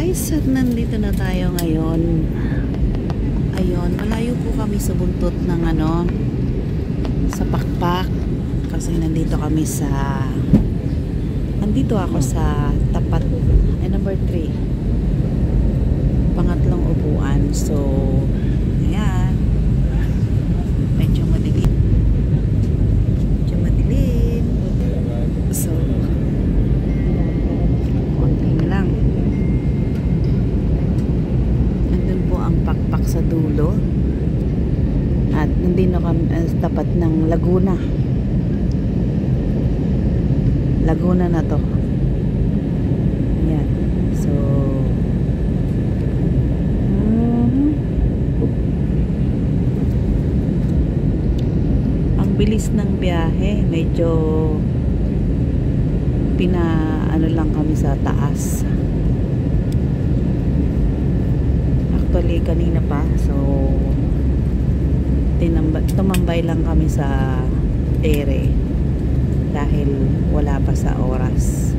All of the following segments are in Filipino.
guys, at nandito na tayo ngayon. Ayun, malayo po kami sa buntot ng sa Pakpak. Kasi nandito ako sa tapat number 3, pangatlong upuan. So ayan, medyo madilim, so konting lang. Nandun po ang Pakpak sa dulo, at nandito kami tapat ng Laguna na to. Ayan. So ang bilis ng biyahe, medyo lang kami sa taas. Actually kanina pa, so tumambay lang kami sa ere dahil wala pa sa oras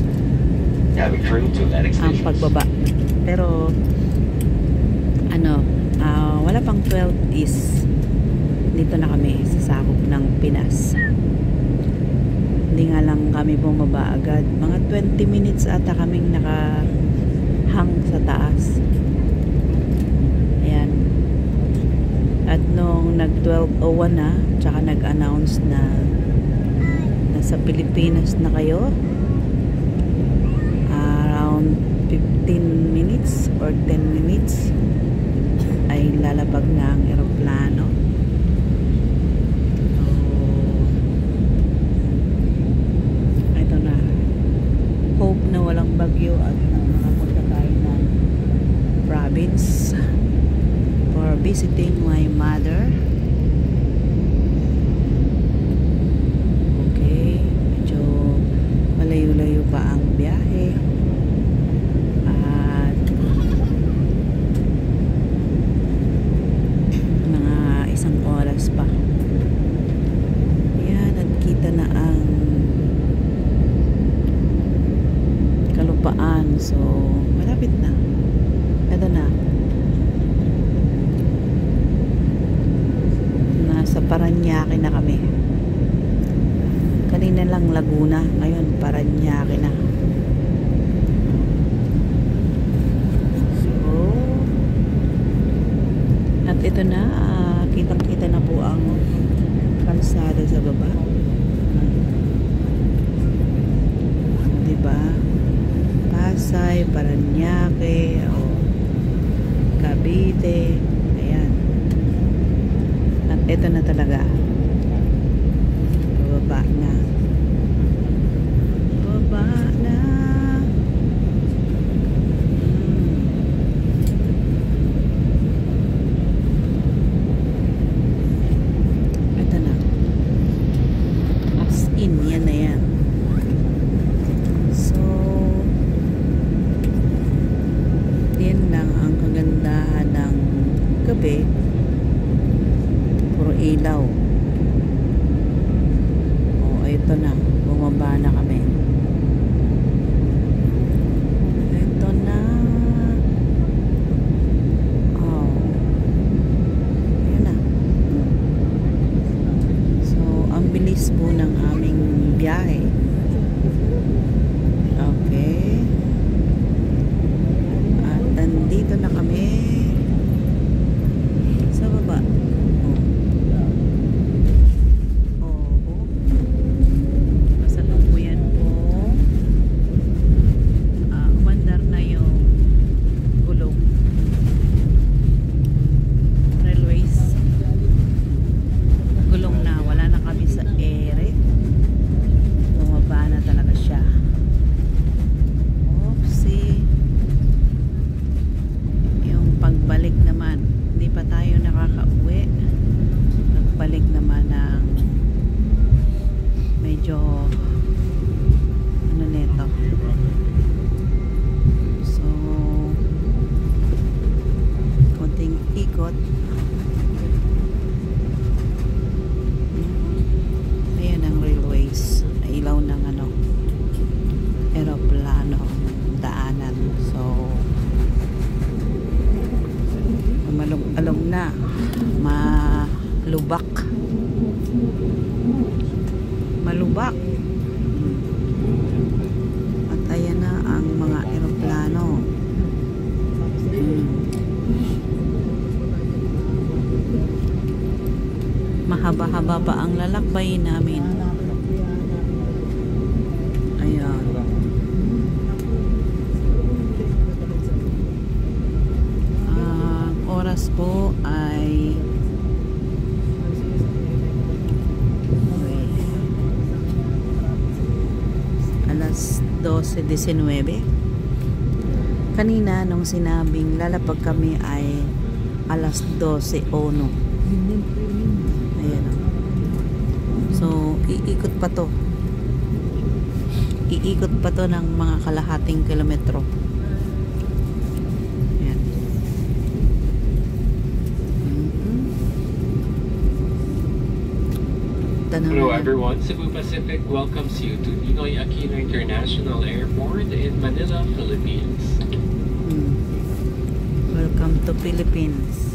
ang pagbaba. Pero wala pang 12 is dito na kami sa sakop ng Pinas. Hindi nga lang kami bumaba agad, mga 20 minutes ata kaming nakahang sa taas. Ayan. At nung nag 12:01 na, tsaka nag-announce na nasa Pilipinas na kayo, around 15 minutes or 10 minutes ay lalapag na ang eroplano. So ito na, hope na walang bagyo at makapunta tayo ng province for visiting my mother. Malayo-layo pa ang biyahe at mga isang oras pa. Ayan, at kita na ang kalupaan. So malapit na. Ito na, nasa Paranaque na kami. Kanina lang Laguna, ngayon Paranaque na. So at ito na, kitang-kita na po ang kalsada sa baba. Diba? Pasay, Paranaque, Cavite. Ayan. At ito na talaga, baba na. Ito na. As in, yan na yan. So yan lang ang kagandahan ng gabi. Puro ilaw. Ito na, bumaba na kami. Ito na. Ayan na. So ang bilis po ng aming biyahe. Okay. At nandito na kami sa baba. Ayan ang railways, ilaw ng eroplano daanan. So Lubak. Malubak. At ayan na ang mga eroplano. Mahaba-haba pa ang lalakbay namin. Ayan. Ang oras po ay alas 12:19. Kanina nung sinabing lalapag kami ay alas 12:01. Ayan o. So, iikot pa to. Iikot pa to ng mga kalahating kilometro. Ayan. Hello everyone, Cebu Pacific welcomes you to Ninoy Aquino International Airport in Manila, Philippines. Welcome to Philippines.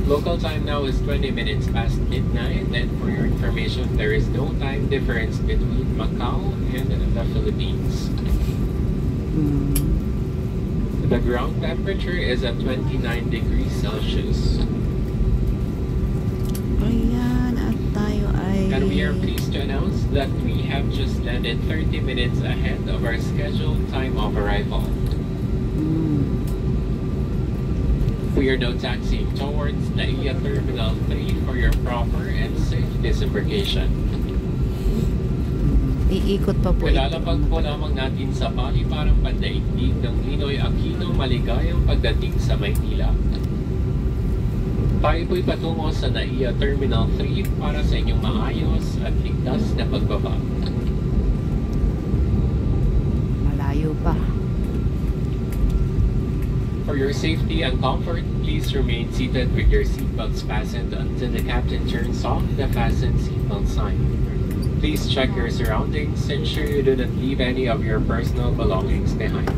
Local time now is 20 minutes past midnight, and for your information, there is no time difference between Macau and the Philippines. The ground temperature is at 29 degrees Celsius. Ayan, at tayo ay... And we are pleased to announce that we have just landed 30 minutes ahead of our scheduled time of arrival. We are now taxiing towards NAIA Terminal 3 for your proper and safe disembarkation. Iikot pa po. Ilalapag po lamang natin sa paliparang pandaigdig ng Ninoy Aquino maligayang pagdating sa Maynila. Tayo po'y patungo sa NAIA Terminal 3 para sa inyong maayos at ligtas na pagbaba. Malayo pa. For your safety and comfort, please remain seated with your seatbelts fastened until the captain turns off the fasten seatbelt sign. Please check your surroundings, ensure you do not leave any of your personal belongings behind.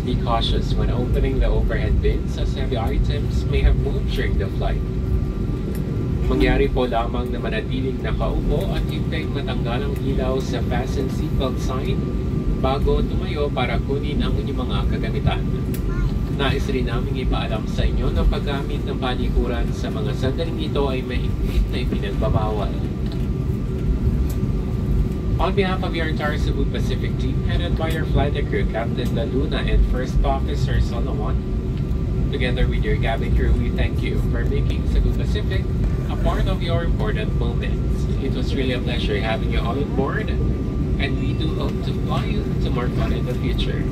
Be cautious when opening the overhead bins as heavy items may have moved during the flight. Mangyari po lamang na manatiling nakaupo at hintay matanggal ang ilaw sa fasten seatbelt sign bago tumayo para kunin ang inyong mga kagamitan. Nais rin namin ipaalam sa inyo na paggamit ng panikuran sa mga sandaling ito ay may higpit na ipinagbabawal. On behalf of your entire Cebu Pacific team, headed by your flight crew, Captain La Luna and First Officer Solomon, together with your cabin crew, we thank you for making Cebu Pacific a part of your important moments. It was really a pleasure having you all on board, and we do hope to fly you to more fun in the future.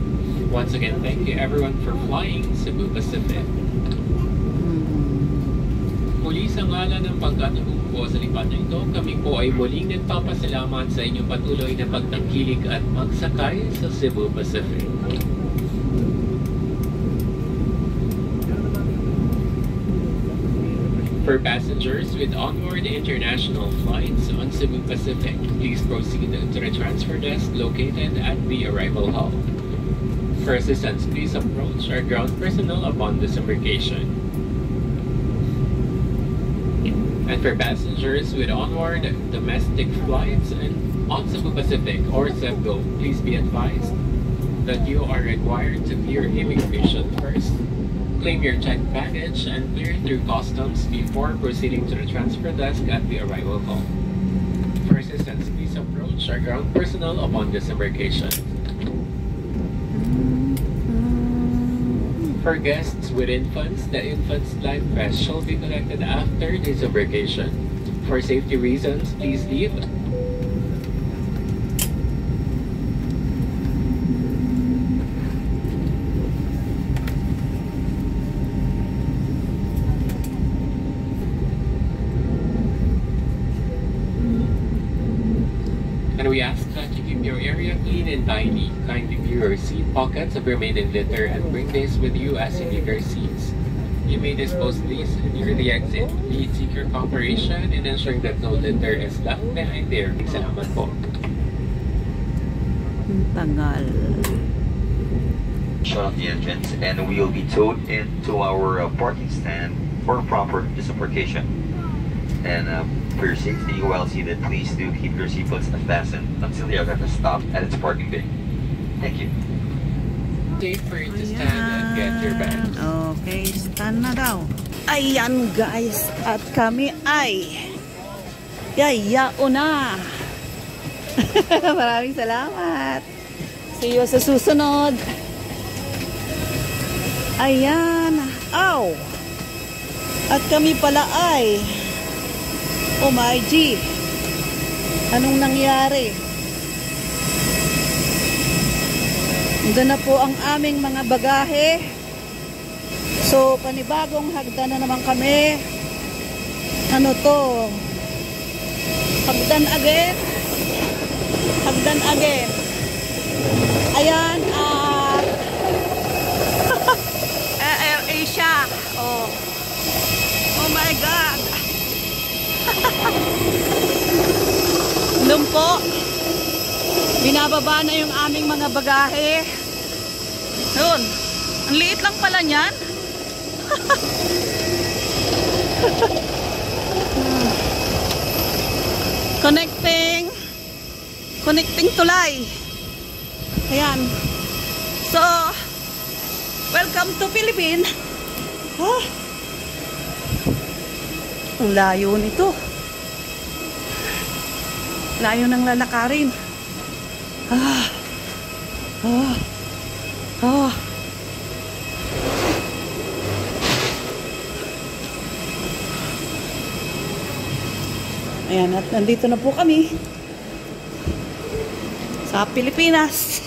Once again, thank you everyone for flying Cebu Pacific. Muli sa ngalan ng pagkatulong po sa lipat na ito, kami po ay muling nagpapasalamat sa inyong patuloy na pagtangkilik at magsakay sa Cebu Pacific. For passengers with onboard international flights on Cebu Pacific, please proceed to the transfer desk located at the arrival hall. For assistance, please approach our ground personnel upon disembarkation. And for passengers with onward domestic flights on Cebu Pacific or CEBGO, please be advised that you are required to clear immigration first, claim your checked baggage, and clear through customs before proceeding to the transfer desk at the arrival hall. For assistance, please approach our ground personnel upon disembarkation. For guests with infants, the infant's life vest shall be collected after disembarkation. For safety reasons, please leave. And we ask that you keep your area clean and tidy. Kindly view your seat pockets of remaining litter and bring this with you as you leave your seats. You may dispose these near the exit. Please seek your cooperation in ensuring that no litter is left behind there. Salamat po. Tagal. shut off the engines, and we will be towed into our parking stand for proper disembarkation. And for your safety, while seated, please do keep your seatbelts fastened until the aircraft has stopped at its parking bay. Thank you. Safe for you to stand and get your bags. Okay, stand na daw. Ayan guys, at kami ay yayao na. Maraming salamat. See you sa susunod. Ayan. Ow! At kami pala ay oh my G. Anong nangyari? Doon na po ang aming mga bagahe. So, panibagong hagdan na naman kami. Ano to? Hagdan again. Hagdan again. Ayan, Air Asia. Oh. Oh my God. Nung po, binababa na yung aming mga bagahe. Yun. Ang liit lang pala niyan. Connecting tulay. Ayan. So, welcome to Philippines. Ah. Ang layo nito. Layo ng lalakarin. Ah. Ah. Ah. Ayan, at nandito na po kami sa Pilipinas.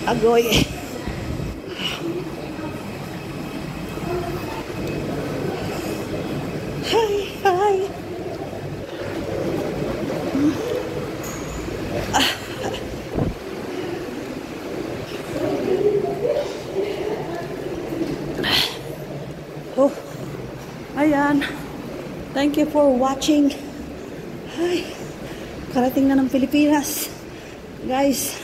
Agoy. Hi, hi. Oh, ayan. Thank you for watching. Ay, karating na ng Pilipinas. Guys.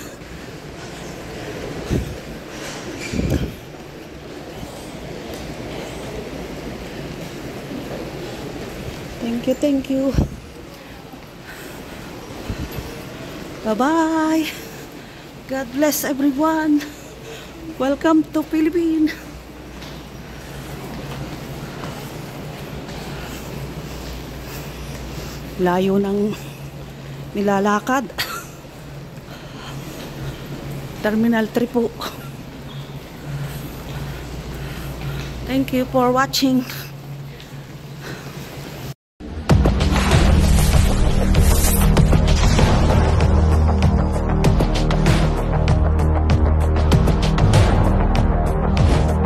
Thank you, thank you. Bye-bye. God bless everyone. Welcome to Philippines. Layo ng nilalakad. Terminal 3 po. Thank you for watching.